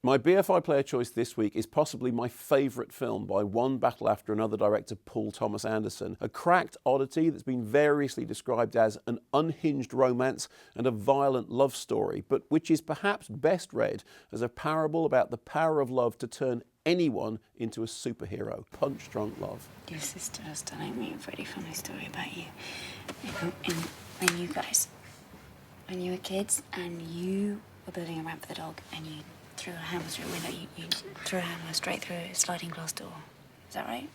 My BFI player choice this week is possibly my favourite film by one battle after another director Paul Thomas Anderson, a cracked oddity that's been variously described as an unhinged romance and a violent love story, but which is perhaps best read as a parable about the power of love to turn anyone into a superhero. Punch Drunk Love. Your sister was telling me a pretty funny story about you. When you were kids and you were building a ramp for the dog and you threw a hammer through a window, you threw a hammer straight through a sliding glass door. Is that right?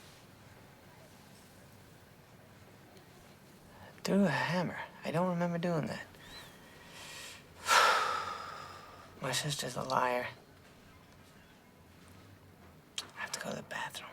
Threw a hammer? I don't remember doing that. My sister's a liar. I have to go to the bathroom.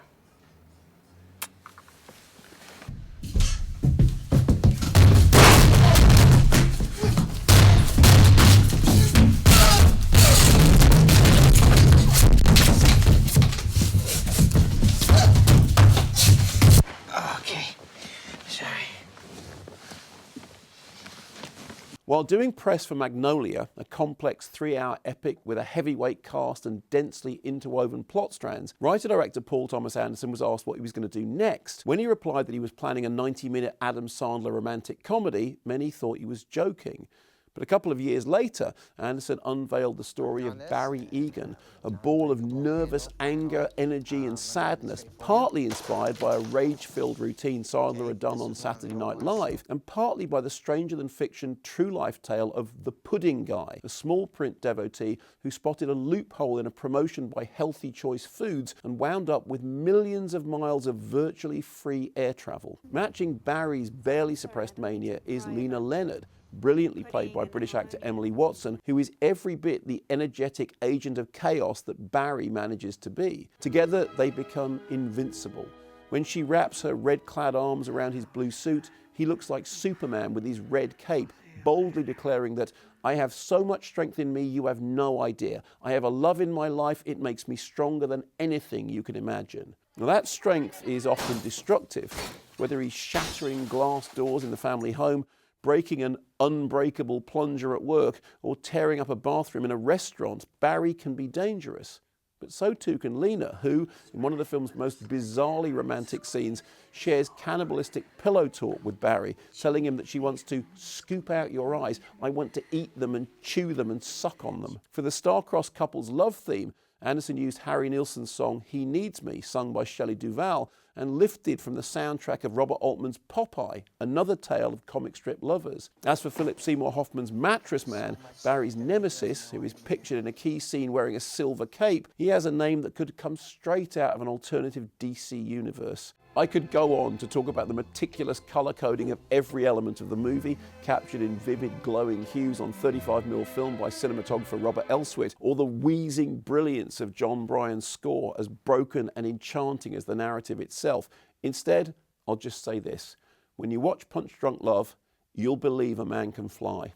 While doing press for Magnolia, a complex 3-hour epic with a heavyweight cast and densely interwoven plot strands, writer-director Paul Thomas Anderson was asked what he was going to do next. When he replied that he was planning a 90-minute Adam Sandler romantic comedy, many thought he was joking. But a couple of years later, Anderson unveiled the story of Barry Egan, a ball of nervous anger, energy and sadness, partly inspired by a rage-filled routine Sandler had done on Saturday Night Live, and partly by the stranger-than-fiction true-life tale of the Pudding Guy, a small-print devotee who spotted a loophole in a promotion by Healthy Choice Foods and wound up with millions of miles of virtually free air travel. Matching Barry's barely suppressed mania is Lena Leonard, brilliantly played by British actor Emily Watson, who is every bit the energetic agent of chaos that Barry manages to be. Together, they become invincible. When she wraps her red-clad arms around his blue suit, he looks like Superman with his red cape, boldly declaring that, "I have so much strength in me, you have no idea. I have a love in my life, it makes me stronger than anything you can imagine." Now, that strength is often destructive, whether he's shattering glass doors in the family home, breaking an unbreakable plunger at work, or tearing up a bathroom in a restaurant. Barry can be dangerous. But so too can Lena, who, in one of the film's most bizarrely romantic scenes, shares cannibalistic pillow talk with Barry, telling him that she wants to scoop out your eyes. "I want to eat them and chew them and suck on them." For the star-crossed couple's love theme, Anderson used Harry Nilsson's song "He Needs Me," sung by Shelley Duvall, and lifted from the soundtrack of Robert Altman's Popeye, another tale of comic strip lovers. As for Philip Seymour Hoffman's Mattress Man, Barry's nemesis, who is pictured in a key scene wearing a silver cape, he has a name that could come straight out of an alternative DC universe. I could go on to talk about the meticulous colour coding of every element of the movie, captured in vivid glowing hues on 35mm film by cinematographer Robert Elswit, or the wheezing brilliance of John Bryan's score, as broken and enchanting as the narrative itself. Instead, I'll just say this: when you watch Punch Drunk Love, you'll believe a man can fly.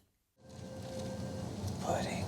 Pudding.